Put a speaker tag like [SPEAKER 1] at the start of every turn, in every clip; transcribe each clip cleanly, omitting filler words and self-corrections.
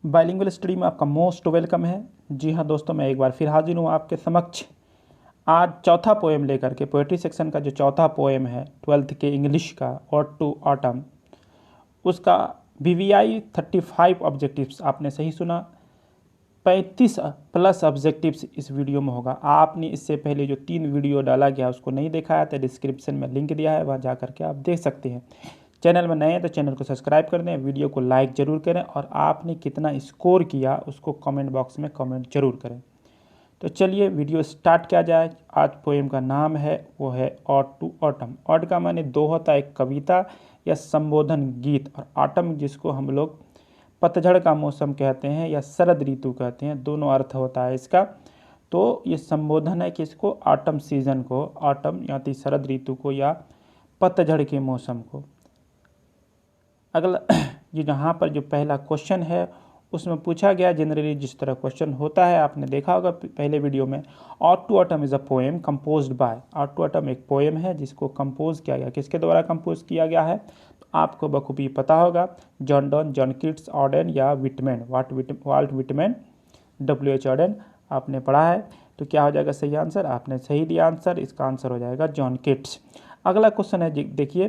[SPEAKER 1] Bilingual study में आपका most welcome है। जी हाँ दोस्तों, मैं एक बार फिर हाजिर हूँ आपके समक्ष आज चौथा पोएम लेकर के। पोएट्री सेक्शन का जो चौथा पोएम है 12th के इंग्लिश का ऑड टू ऑटम, उसका BVI 35 ऑब्जेक्टिव्स, आपने सही सुना, 35 प्लस ऑब्जेक्टिव्स इस वीडियो में होगा। आपने इससे पहले जो 3 वीडियो डाला गया उसको नहीं देखा है तो डिस्क्रिप्शन में लिंक दिया है, वहाँ जा करके आप देख सकते हैं। चैनल में नए हैं तो चैनल को सब्सक्राइब कर दें, वीडियो को लाइक ज़रूर करें और आपने कितना स्कोर किया उसको कमेंट बॉक्स में कमेंट जरूर करें। तो चलिए वीडियो स्टार्ट किया जाए। आज पोएम का नाम है वो है ऑड टू ऑटम। ऑड का माने 2 होता है, एक कविता या संबोधन गीत, और ऑटम जिसको हम लोग पतझड़ का मौसम कहते हैं या शरद ऋतु कहते हैं, दोनों अर्थ होता है इसका। तो ये संबोधन है किसको? ऑटम सीजन को, ऑटम यानी शरद ऋतु को या पतझड़ के मौसम को। अगला ये यहाँ पर जो पहला क्वेश्चन है उसमें पूछा गया, जनरली जिस तरह क्वेश्चन होता है आपने देखा होगा पहले वीडियो में। Ode to autumn is a poem composed by. Ode to autumn एक पोएम है जिसको कंपोज किया गया, किसके द्वारा कंपोज किया गया है? तो आपको बखूबी पता होगा, John Donne, John Keats, Auden या Whitman, Walt Whitman, WH Auden, आपने पढ़ा है। तो क्या हो जाएगा सही आंसर? आपने सही दिया आंसर, इसका आंसर हो जाएगा जॉन कीट्स। अगला क्वेश्चन है, देखिए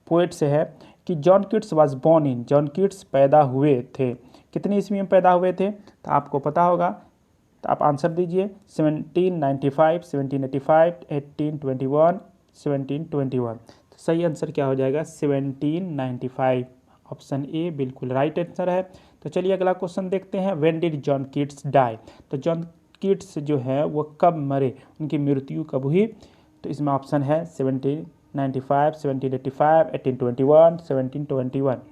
[SPEAKER 1] पोएट से है कि John Keats was born in, John Keats पैदा हुए थे, कितनी ईस्वी में पैदा हुए थे? तो आपको पता होगा, तो आप आंसर दीजिए। 1795, 1785, 1821, 1721। तो सही आंसर क्या हो जाएगा? 1795, ऑप्शन ए बिल्कुल राइट आंसर है। तो चलिए अगला क्वेश्चन देखते हैं। When did John Keats die? तो जॉन कीट्स जो है वो कब मरे, उनकी मृत्यु कब हुई? तो इसमें ऑप्शन है 1795, 1785, 1821, 1721।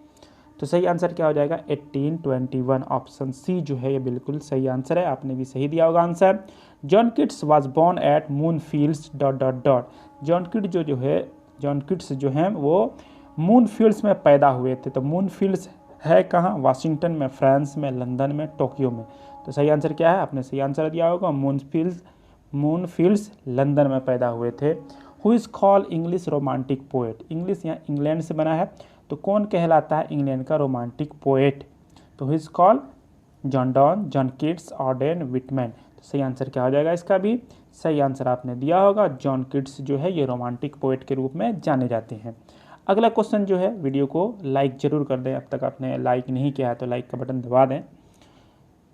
[SPEAKER 1] तो सही आंसर क्या हो जाएगा? 1821, ऑप्शन सी जो है ये बिल्कुल सही आंसर है। आपने भी सही दिया होगा answer. John Keats was born at Moon Fields dot dot dot. John Keats जो हैं वो मून फील्ड्स में पैदा हुए थे। तो मून फील्ड्स है कहाँ? वाशिंगटन में, फ्रांस में, लंदन में, टोक्यो में। तो सही आंसर क्या है? आपने सही आंसर दिया होगा, मून फील्ड्स लंदन में पैदा हुए थे। Who is called English romantic poet? English यहाँ इंग्लैंड से बना है, तो कौन कहलाता है इंग्लैंड का रोमांटिक पोएट? तो who is called John Donne, John Keats, Odean, Whitman. तो सही आंसर क्या हो जाएगा? इसका भी सही आंसर आपने दिया होगा। जॉन कीट्स जो है ये रोमांटिक पोएट के रूप में जाने जाते हैं। अगला क्वेश्चन जो है, वीडियो को लाइक जरूर कर दें, अब तक आपने लाइक नहीं किया है तो लाइक का बटन दबा दें।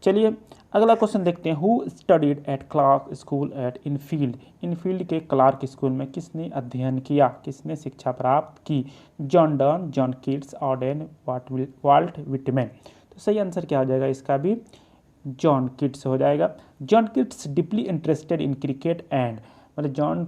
[SPEAKER 1] चलिए अगला क्वेश्चन देखते हैं। Who studied at Clarke school at Enfield? Enfield के क्लार्क स्कूल में किसने अध्ययन किया, किसने शिक्षा प्राप्त की? John Donne, John Keats, Auden, Walt Whitman. तो सही आंसर क्या हो जाएगा? इसका भी जॉन कीट्स हो जाएगा। John Keats deeply interested in cricket and, मतलब जॉन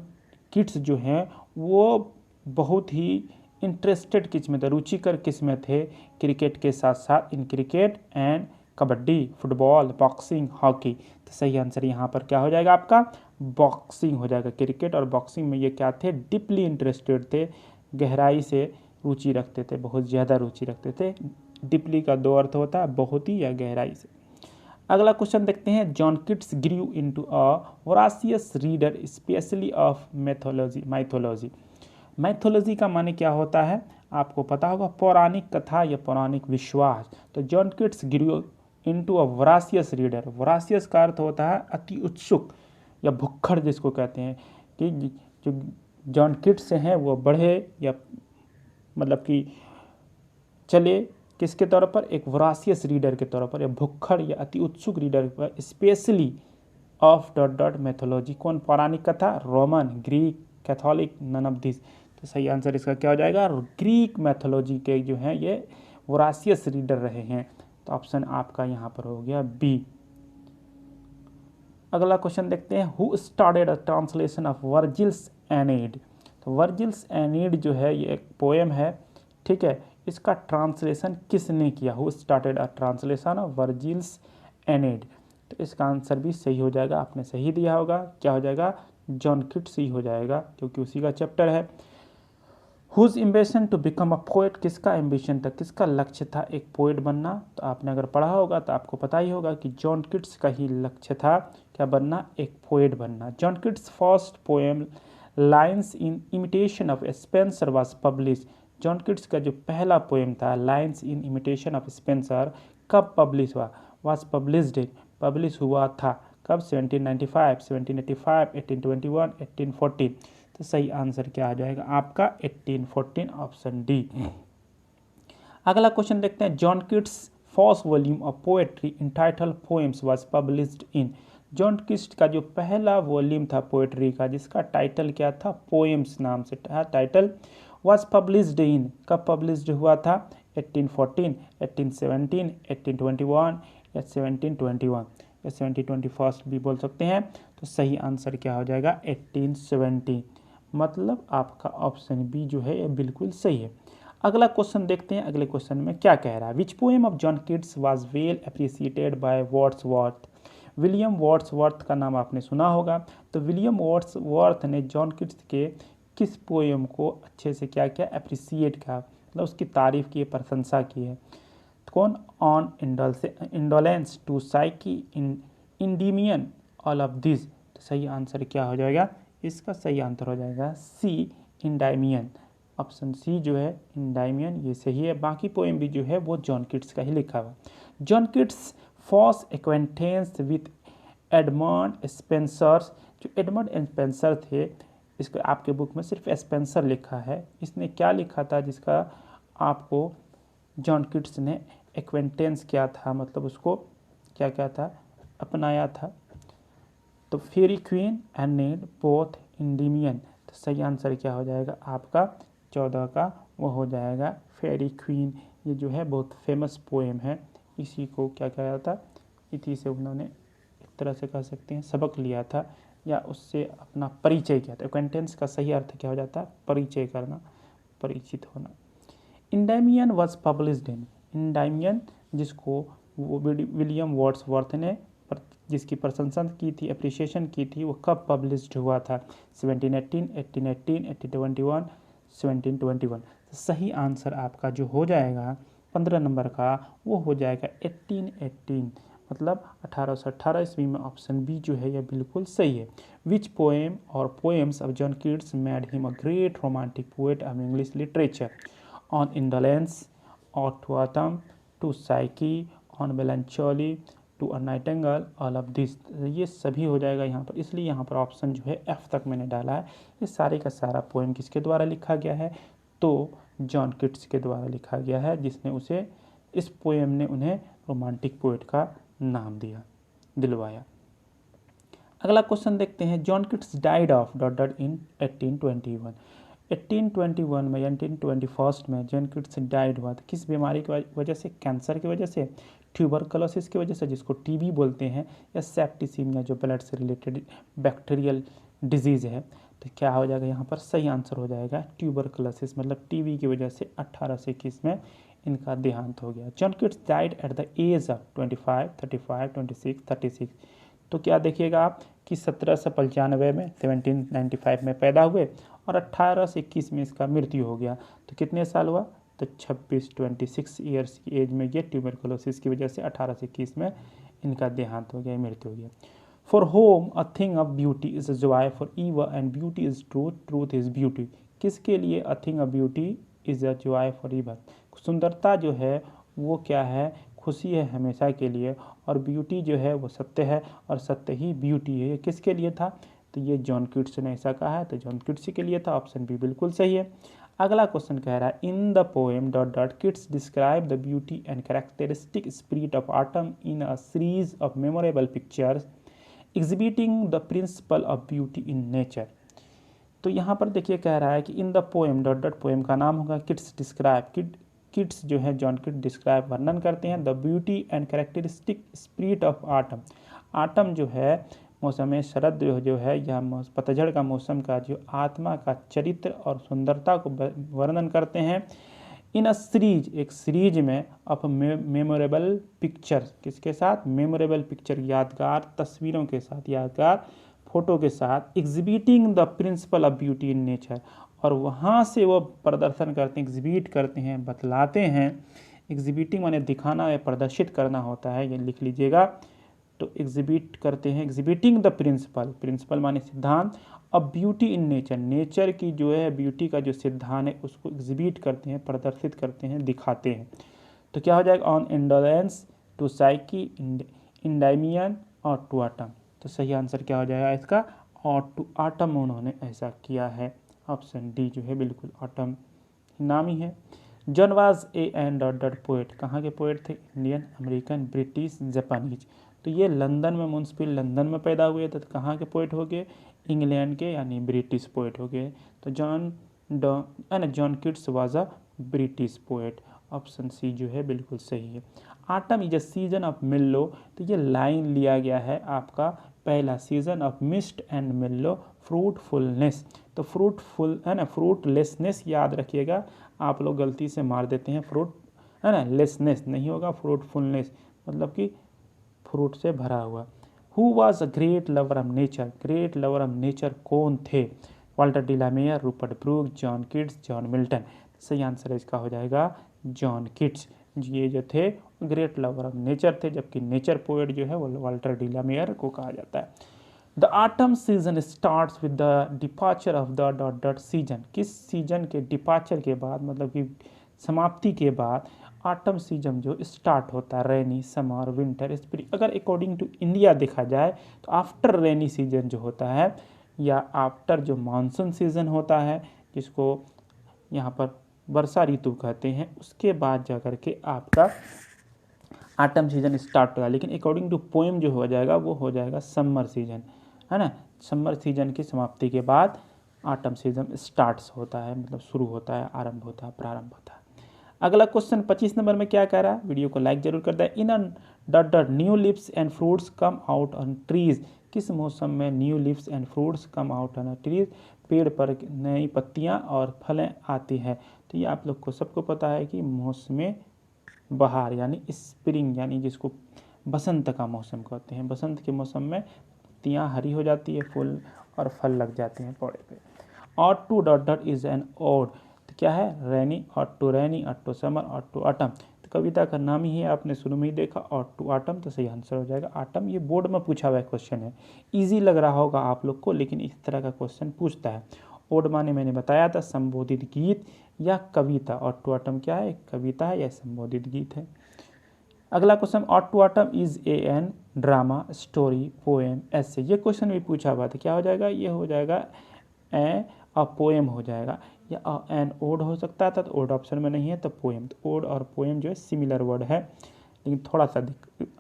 [SPEAKER 1] कीट्स जो हैं वो बहुत ही इंटरेस्टेड किस में थे, रुचिकर किस में थे? क्रिकेट के साथ साथ, in cricket and kabaddi, football, boxing, hockey. तो सही आंसर यहाँ पर क्या हो जाएगा आपका? बॉक्सिंग हो जाएगा। क्रिकेट और बॉक्सिंग में ये क्या थे? डीपली इंटरेस्टेड थे, गहराई से रुचि रखते थे, बहुत ज़्यादा रुचि रखते थे। डीपली का 2 अर्थ होता है, बहुत ही या गहराई से। अगला क्वेश्चन देखते हैं। John Keats grew into a voracious reader specially of mythology. Mythology का माने क्या होता है? आपको पता होगा, पौराणिक कथा या पौराणिक विश्वास। तो John Keats grew into a voracious reader. Voracious का अर्थ होता है अति उत्सुक या भुक्खड़ जिसको कहते हैं, कि जो जॉन कीट्स हैं वो बढ़े या मतलब कि चले किसके तौर पर? एक वोरासियस रीडर के तौर पर, या भुक्खड़ या अति उत्सुक रीडर पर, specially of dot dot mythology. कौन पौराणिक कथा? Roman, Greek, Catholic, none of this. तो सही आंसर इसका क्या हो जाएगा? ग्रीक मैथोलॉजी के जो हैं ये वोरासियस रीडर रहे हैं। तो ऑप्शन आपका यहाँ पर हो गया बी। अगला क्वेश्चन देखते हैं। Who started a translation of वर्जिल्स एनीड? तो वर्जिल्स एनीड जो है ये एक पोएम है, ठीक है, इसका ट्रांसलेशन किसने किया? Who started a translation of वर्जिल्स एनीड। तो इसका आंसर भी सही हो जाएगा, आपने सही दिया होगा। क्या हो जाएगा? जॉन कीट्स ही हो जाएगा, क्योंकि उसी का चैप्टर है। Whose ambition to become a poet? किसका एम्बिशन था, किसका लक्ष्य था एक पोएट बनना? तो आपने अगर पढ़ा होगा तो आपको पता ही होगा कि जॉन कीट्स का ही लक्ष्य था क्या बनना? एक पोएट बनना। John Keats first poem lines in imitation of Spencer was publish. John Keats का जो पहला पोएम था lines in imitation of Spencer कब पब्लिश हुआ? वाज पब्लिश्ड, पब्लिश हुआ था कब? 1795, 1785, 1821, 1814। तो सही आंसर क्या आ जाएगा आपका? 1814, ऑप्शन डी। अगला क्वेश्चन देखते हैं। John Keats first volume of poetry entitled Poems was published in. John Keats का जो पहला वॉल्यूम था पोएट्री का, जिसका टाइटल क्या था? पोएम्स नाम से था टाइटल। वाज पब्लिश्ड इन, कब पब्लिश्ड हुआ था? 1814, 1817, 1821 या 1721 या 1721 भी बोल सकते हैं। तो सही आंसर क्या हो जाएगा? 1870। मतलब आपका ऑप्शन बी जो है ये बिल्कुल सही है। अगला क्वेश्चन देखते हैं। अगले क्वेश्चन में क्या कह रहा है? Which poem of John Keats was well appreciated by Wordsworth. William Wordsworth का नाम आपने सुना होगा। तो विलियम वर्ड्सवर्थ ने जॉन किट्स के किस पोएम को अच्छे से क्या किया? अप्रिसिएट किया, मतलब उसकी तारीफ की, प्रशंसा की है। कौन? On indolence to Psyche Endymion all of this. तो सही आंसर क्या हो जाएगा? इसका सही आंसर हो जाएगा सी, इंडाइमियन। ऑप्शन सी जो है इंडाइमियन, ये सही है। बाकी पोएम भी जो है वो जॉन किट्स का ही लिखा हुआ। John Keats first acquaintance with Edmund Spenser. जो एडमंड स्पेंसर थे, इसको आपके बुक में सिर्फ स्पेंसर लिखा है। इसने क्या लिखा था जिसका आपको जॉन किट्स ने एक्वेंटेंस किया था, मतलब उसको क्या क्या था? अपनाया था। तो फेरी क्वीन एंड नेड बोथ इंडीमियन। तो सही आंसर क्या हो जाएगा आपका? 14 का वो हो जाएगा फेरी क्वीन। ये जो है बहुत फेमस पोएम है। इसी को क्या कहा जाता? इसी से उन्होंने एक तरह से कह सकते हैं सबक लिया था, या उससे अपना परिचय किया था। एक्वेंटेंस का सही अर्थ क्या हो जाता है? परिचय करना, परिचित होना। इंडाइमियन वॉज पब्लिश्ड इन। इंडाइमियन जिसको वो विलियम वर्ड्सवर्थ ने जिसकी प्रशंसा की थी, अप्रिसिएशन की थी, वो कब पब्लिश्ड हुआ था? 1718, 1818, 1821, 1721। तो सही आंसर आपका जो हो जाएगा 15 नंबर का, वो हो जाएगा 1818, मतलब 1818 ईस्वी में। ऑप्शन बी जो है यह बिल्कुल सही है। विच पोएम और poems of John Keats made him a great romantic poet of English literature? On indolence, और to autumn, to Psyche, on melancholy, to a nightingale, all of this. ये सभी हो जाएगा यहाँ पर, इसलिए यहाँ पर ऑप्शन जो है एफ तक मैंने डाला है। ये सारे का सारा पोएम किसके द्वारा लिखा गया है? तो जॉन किट्स के द्वारा लिखा गया है, जिसने उसे, इस पोएम ने उन्हें रोमांटिक पोएट का नाम दिलवाया। अगला क्वेश्चन देखते हैं। John Keats died of dot dot in 1821। 1821 में, 1821 में जॉन किट्स डाइड हुआ था। किस बीमारी की वजह से? कैंसर की वजह से, ट्यूबरकुलोसिस की वजह से, जिसको टीबी बोलते हैं, या सेप्टिसीमिया जो ब्लड से रिलेटेड बैक्टीरियल डिजीज़ है। तो क्या हो जाएगा यहाँ पर? सही आंसर हो जाएगा ट्यूबरकुलोसिस, मतलब टीबी की वजह से 1821 में इनका देहांत हो गया। John Keats died at the age of 25, 35, 26, 36। तो क्या देखिएगा आप कि 1795 में, 1795 में पैदा हुए और 1821 में इसका मृत्यु हो गया। तो कितने साल हुआ? तो 26 ईयर्स की एज में ये ट्यूबरकुलोसिस की वजह से 1821 में इनका देहांत हो गया, मृत्यु हो गया। For whom a thing of beauty is a joy for ever and beauty is truth, truth is beauty. किसके लिए a thing of beauty is a joy for ever? सुंदरता जो है वो क्या है? खुशी है हमेशा के लिए, और ब्यूटी जो है वो सत्य है, और सत्य ही ब्यूटी है। ये किसके लिए था? तो ये जॉन किट्स ने ऐसा कहा है, तो जॉन किट्स के लिए था। ऑप्शन बी बिल्कुल सही है। अगला क्वेश्चन कह रहा है, in the poem dot dot Keats describe the beauty and characteristic spirit of autumn in a series of memorable pictures exhibiting the principle of beauty in nature. तो यहाँ पर देखिए कह रहा है कि in the poem dot dot, poem का नाम होगा किट्स डिस्क्राइब। किट्स जो है जॉन किट्स डिस्क्राइब, वर्णन करते हैं the beauty and characteristic spirit of autumn. Autumn जो है मौसम शरद जो है, यह पतझड़ का मौसम का जो आत्मा का चरित्र और सुंदरता को वर्णन करते हैं। इन अ सीरीज, एक सीरीज में ऑफ मेमोरेबल पिक्चर, किसके साथ? मेमोरेबल पिक्चर, यादगार तस्वीरों के साथ, यादगार फोटो के साथ। Exhibiting the principle of beauty in nature, और वहाँ से वो प्रदर्शन करते हैं, एग्जिबिट करते हैं, बतलाते हैं। एग्जिबिटिंग माने दिखाना या प्रदर्शित करना होता है, ये लिख लीजिएगा। तो एग्जिबिट करते हैं, एग्जिबिटिंग द प्रिंसिपल, प्रिंसिपल माने सिद्धांत, अब ब्यूटी इन नेचर, नेचर की जो है ब्यूटी का जो सिद्धांत है उसको एग्जिबिट करते हैं, प्रदर्शित करते हैं, दिखाते हैं। तो क्या हो जाएगा? ऑन इंडोलेंस टू साइकी, इंडाइमियन और टू ऑटम। तो सही आंसर क्या हो जाएगा इसका, और टू ऑटम उन्होंने ऐसा किया है। ऑप्शन डी जो है बिल्कुल ऑटम नाम ही है। John was a an dot dot poet, कहाँ के पोएट थे, इंडियन, अमेरिकन, ब्रिटिश, जापानीज। तो ये लंदन में, म्यूनसिपल लंदन में पैदा हुए थे, तो कहाँ के पोएट हो गए, इंग्लैंड के यानी ब्रिटिश पोएट हो गए। तो John Keats was a British poet. Option C जो है बिल्कुल सही है। Autumn is a season of mellow, तो ये लाइन लिया गया है आपका पहला, season of mist and mellow fruitfulness. तो फ्रूटफुल है ना, फ्रूटलेसनेस याद रखिएगा, आप लोग गलती से मार देते हैं फ्रूट है ना, लेसनेस नहीं होगा, फ्रूटफुलनेस मतलब कि फ्रूट से भरा हुआ। Who was a great lover of nature, great lover of nature कौन थे, Walter de la Mare, Rupert Brooke, John Keats, John Milton. सही आंसर इसका हो जाएगा जॉन किट्स। ये जो थे ग्रेट लवर ऑफ नेचर थे, जबकि नेचर पोएट जो है वो वाल्टर डिलामेयर को कहा जाता है। The autumn season starts with the departure of the dot dot season, किस सीजन के डिपार्चर के बाद, मतलब कि समाप्ति के बाद ऑटम सीजन जो स्टार्ट होता है, रेनी, समर, विंटर, स्प्रिंग। अगर अकॉर्डिंग टू इंडिया देखा जाए तो आफ्टर रेनी सीजन जो होता है, या आफ्टर जो मानसून सीजन होता है, जिसको यहाँ पर वर्षा ऋतु कहते हैं, उसके बाद जा कर के आपका ऑटम सीजन स्टार्ट होगा। लेकिन अकॉर्डिंग टू पोएम जो हो जाएगा वो हो जाएगा समर सीजन, है ना। समर सीजन की समाप्ति के बाद ऑटम सीजन स्टार्ट्स होता है, मतलब शुरू होता है, आरंभ होता है, प्रारंभ होता है। अगला क्वेश्चन 25 नंबर में क्या कह रहा है, वीडियो को लाइक जरूर कर दें। In a dot dot new leaves and fruits come out on trees, किस मौसम में new leaves and fruits come out on trees, पेड़ पर नई पत्तियां और फलें आती है। तो ये आप लोग को सबको पता है कि मौसम बहार यानी स्प्रिंग, यानी जिसको बसंत का मौसम कहते हैं। बसंत के मौसम में पत्तियाँ हरी हो जाती है, फूल और फल लग जाते हैं पौधे पे। Ode to dot dot is an ode, तो क्या है, rainy, ode to rainy, ode to summer, ode to autumn. तो कविता का नाम ही है, आपने शुरू में ही देखा, और टू ऑटम। तो सही आंसर हो जाएगा ऑटम। ये बोर्ड में पूछा हुआ क्वेश्चन है, ईजी लग रहा होगा आप लोग को, लेकिन इस तरह का क्वेश्चन पूछता है। ओड माने मैंने बताया था संबोधित गीत या कविता, और टू ऑटम क्या है, कविता है या संबोधित गीत है। अगला question, ode to autumn is a an drama, story, poem, ऐसे। ये क्वेश्चन भी पूछा हुआ था, क्या हो जाएगा, ये हो जाएगा अ पोएम हो जाएगा, या एन ओड हो सकता था, तो ओड ऑप्शन में नहीं है, तो पोएम। तो ओड और पोएम जो है सिमिलर वर्ड है, लेकिन थोड़ा सा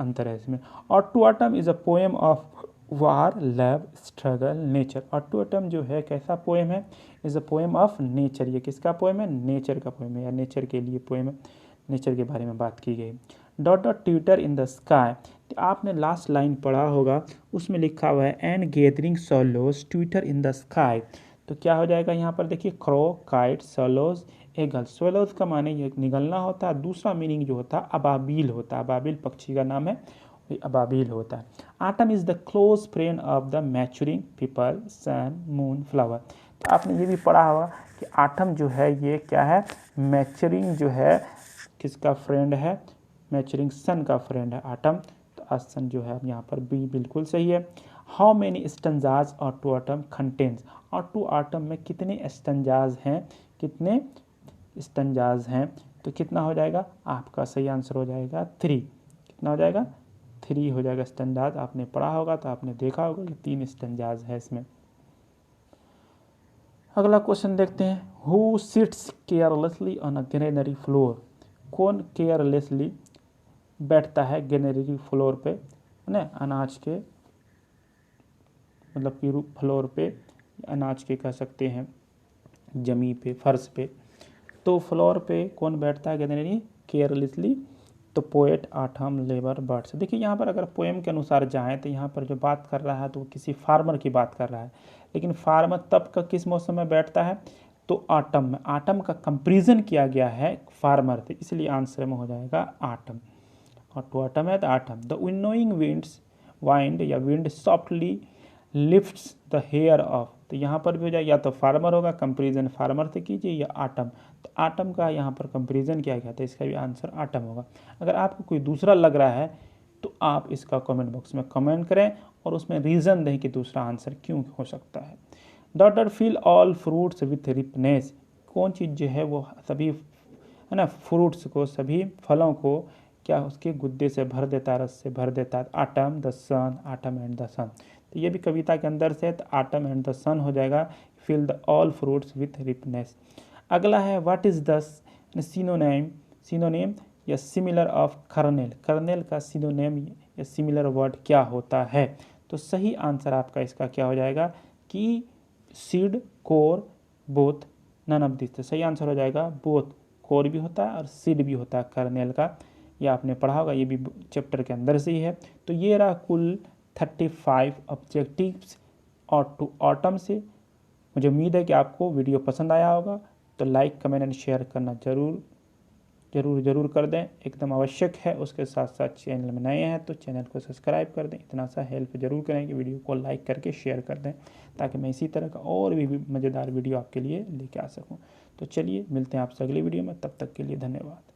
[SPEAKER 1] अंतर है इसमें। Ode to autumn is a poem of war, love, struggle, nature. Ode to autumn जो है कैसा पोएम है, is a poem of nature. ये किसका पोएम है, नेचर का पोएम है, या नेचर के लिए पोएम है, नेचर के बारे में बात की गई। Dot dot Twitter in the sky, तो आपने लास्ट लाइन पढ़ा होगा, उसमें लिखा हुआ है and gathering swallows Twitter in the sky. तो क्या हो जाएगा यहाँ पर देखिए, crow, kite, swallows, eagle. Swallows का माने ये निगलना होता है, दूसरा मीनिंग जो होता है अबाबिल होता है, अबाबिल पक्षी का नाम है, अबाबिल होता है। Autumn is the close friend of the maturing people, sun, moon, flower. तो आपने ये भी पढ़ा होगा कि आटम जो है ये क्या है, मैच्योरिंग जो है किसका फ्रेंड है, मैच्योरिंग सन का फ्रेंड है आटम। तो सन जो है यहाँ पर बी बिल्कुल सही है। हाउ मेनी स्टंजाज और टू ऑटम कंटेन्स, और टू ऑटम में कितने स्टंजाज हैं, कितने स्टंजाज हैं, तो कितना हो जाएगा, आपका सही आंसर हो जाएगा 3। कितना हो जाएगा, 3 हो जाएगा स्टंजाज। आपने पढ़ा होगा तो आपने देखा होगा कि 3 स्टंजाज है इसमें। अगला क्वेश्चन देखते हैं, who sits carelessly on a granary floor, कौन केयरलेसली बैठता है ग्रेनरी फ्लोर पे, है ना, अनाज के मतलब कि फ्लोर पे, अनाज के कह सकते हैं, जमी पे, फर्श पे। तो फ्लोर पे कौन बैठता है ग्रेनरी केयरलेसली, तो पोएट, आठम, लेबर, बर्ड्स। देखिए यहाँ पर अगर पोएम के अनुसार जाएँ तो यहाँ पर जो बात कर रहा है तो वो किसी फार्मर की बात कर रहा है, लेकिन फार्मर तब का किस मौसम में बैठता है, तो आटम में। आटम का कंपेरिजन किया गया है फार्मर से, इसलिए आंसर में हो जाएगा आटम। और टू ऑटम है तो autumn. The winnowing winds, wind या wind softly lifts the hair off, तो यहाँ पर भी हो जाए, या तो फार्मर होगा, कंपेरिजन फार्मर से कीजिए, या आटम। तो आटम का यहाँ पर कंपेरिजन किया गया था, इसका भी आंसर आटम होगा। अगर आपको कोई दूसरा लग रहा है तो आप इसका कमेंट बॉक्स में कमेंट करें और उसमें रीज़न दें कि दूसरा आंसर क्यों हो सकता है। Dot dot fill all fruits with ripeness, कौन चीज़ जो है वो सभी, है ना, फ्रूट्स को, सभी फलों को क्या उसके गुद्दे से भर देता है, रस से भर देता है। Autumn the sun, autumn and the sun, तो ये भी कविता के अंदर से है, तो आटम एंड द सन हो जाएगा। Fill the all fruits with ripeness. अगला है व्हाट इज द सिनोनेम या सिमिलर ऑफ कर्नेल। कर्नेल का सिनोनेम या सिमिलर वर्ड क्या होता है? तो सही आंसर आपका इसका क्या हो जाएगा कि seed, core, both, none of this. तो सही आंसर हो जाएगा बोथ। कोर भी होता है और सीड भी होता है कर्नेल का, ये आपने पढ़ा होगा, ये भी चैप्टर के अंदर से ही है। तो ये रहा कुल 35 ऑब्जेक्टिव्स और टू ऑटम से। मुझे उम्मीद है कि आपको वीडियो पसंद आया होगा, तो लाइक, कमेंट एंड शेयर करना जरूर कर दें, एकदम आवश्यक है। उसके साथ साथ चैनल में नए हैं तो चैनल को सब्सक्राइब कर दें। इतना सा हेल्प जरूर करें कि वीडियो को लाइक करके शेयर कर दें, ताकि मैं इसी तरह का और भी मज़ेदार वीडियो आपके लिए लेके आ सकूं। तो चलिए मिलते हैं आपसे अगली वीडियो में, तब तक के लिए धन्यवाद।